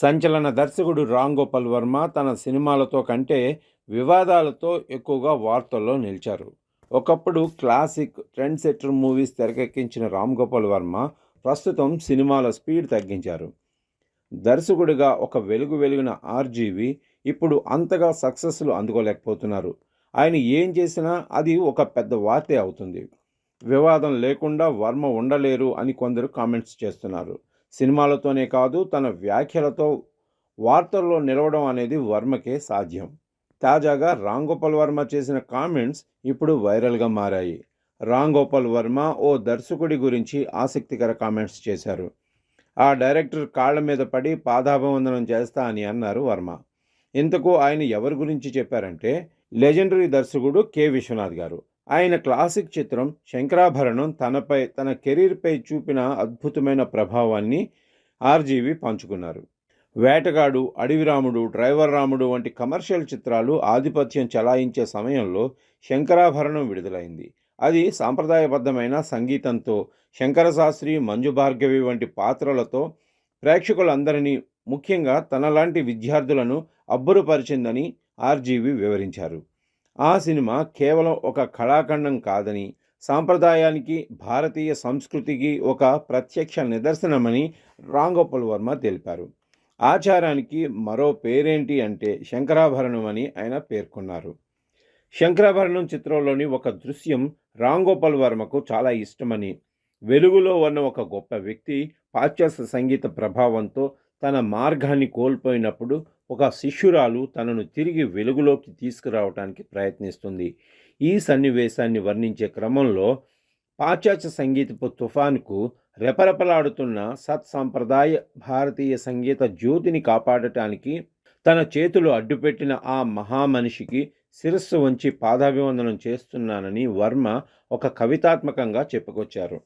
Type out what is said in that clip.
సంచలన దర్శకుడు రామ్ గోపాల్ వర్మ తన సినిమాలతో కంటే వివాదాలతో ఎక్కువగా వార్తల్లో నిలిచారు. ఒకప్పుడు క్లాసిక్, ట్రెండ్ సెట్టర్ మూవీస్ తెరకెక్కించిన రామ్ గోపాల్ వర్మ ప్రస్తుతం సినిమాల స్పీడ్ తగ్గించారు. దర్శకుడిగా ఒక వెలిగిన ఆర్జీవి ఇప్పుడు అంతగా సక్సెస్లు అందుకోలేకపోతున్నారు. ఆయన ఏం చేసినా అది ఒక పెద్ద వార్తే అవుతుంది. వివాదం లేకుండా వర్మ ఉండలేరు అని కొందరు కామెంట్స్ చేస్తున్నారు. సినిమాలతోనే కాదు, తన వ్యాఖ్యలతో వార్తల్లో నిలవడం అనేది వర్మకే సాధ్యం. తాజాగా రామ్ గోపాల్ వర్మ చేసిన కామెంట్స్ ఇప్పుడు వైరల్గా మారాయి. రామ్ గోపాల్ వర్మ ఓ దర్శకుడి గురించి ఆసక్తికర కామెంట్స్ చేశారు. ఆ డైరెక్టర్ కాళ్ల మీద పడి పాదాభివందనం చేస్తా అని అన్నారు వర్మ. ఇంతకు ఆయన ఎవరి గురించి చెప్పారంటే, లెజెండరీ దర్శకుడు కె విశ్వనాథ్ గారు. ఆయన క్లాసిక్ చిత్రం శంకరాభరణం తన కెరీర్పై చూపిన అద్భుతమైన ప్రభావాన్ని ఆర్జీవి పంచుకున్నారు. వేటగాడు, అడవిరాముడు, డ్రైవర్ రాముడు వంటి కమర్షియల్ చిత్రాలు ఆధిపత్యం చెలాయించే సమయంలో శంకరాభరణం విడుదలైంది. అది సాంప్రదాయబద్ధమైన సంగీతంతో, శంకరశాస్త్రి, మంజు భార్గవి వంటి పాత్రలతో ప్రేక్షకులందరినీ, ముఖ్యంగా తనలాంటి విద్యార్థులను అబ్బురపరిచిందని ఆర్జీవి వివరించారు. ఆ సినిమా కేవలం ఒక కళాఖండం కాదని, సాంప్రదాయానికి, భారతీయ సంస్కృతికి ఒక ప్రత్యక్ష నిదర్శనమని రామ్ గోపాల్ వర్మ తెలిపారు. ఆచారానికి మరో పేరేంటి అంటే శంకరాభరణం అని ఆయన పేర్కొన్నారు. శంకరాభరణం చిత్రంలోని ఒక దృశ్యం రామ్ గోపాల్ వర్మకు చాలా ఇష్టమని, వెలుగులో ఉన్న ఒక గొప్ప వ్యక్తి పాశ్చాత్య సంగీత ప్రభావంతో తన మార్గాన్ని కోల్పోయినప్పుడు ఒక శిష్యురాలు తనను తిరిగి వెలుగులోకి తీసుకురావడానికి ప్రయత్నిస్తుంది. ఈ సన్నివేశాన్ని వర్ణించే క్రమంలో పాశ్చాత్య సంగీతపు తుఫానుకు రెపరెపలాడుతున్న సత్సాంప్రదాయ భారతీయ సంగీత జ్యోతిని కాపాడటానికి తన చేతులు అడ్డుపెట్టిన ఆ మహామనిషికి శిరస్సు వంచి పాదాభివందనం చేస్తున్నానని వర్మ ఒక కవితాత్మకంగా చెప్పుకొచ్చారు.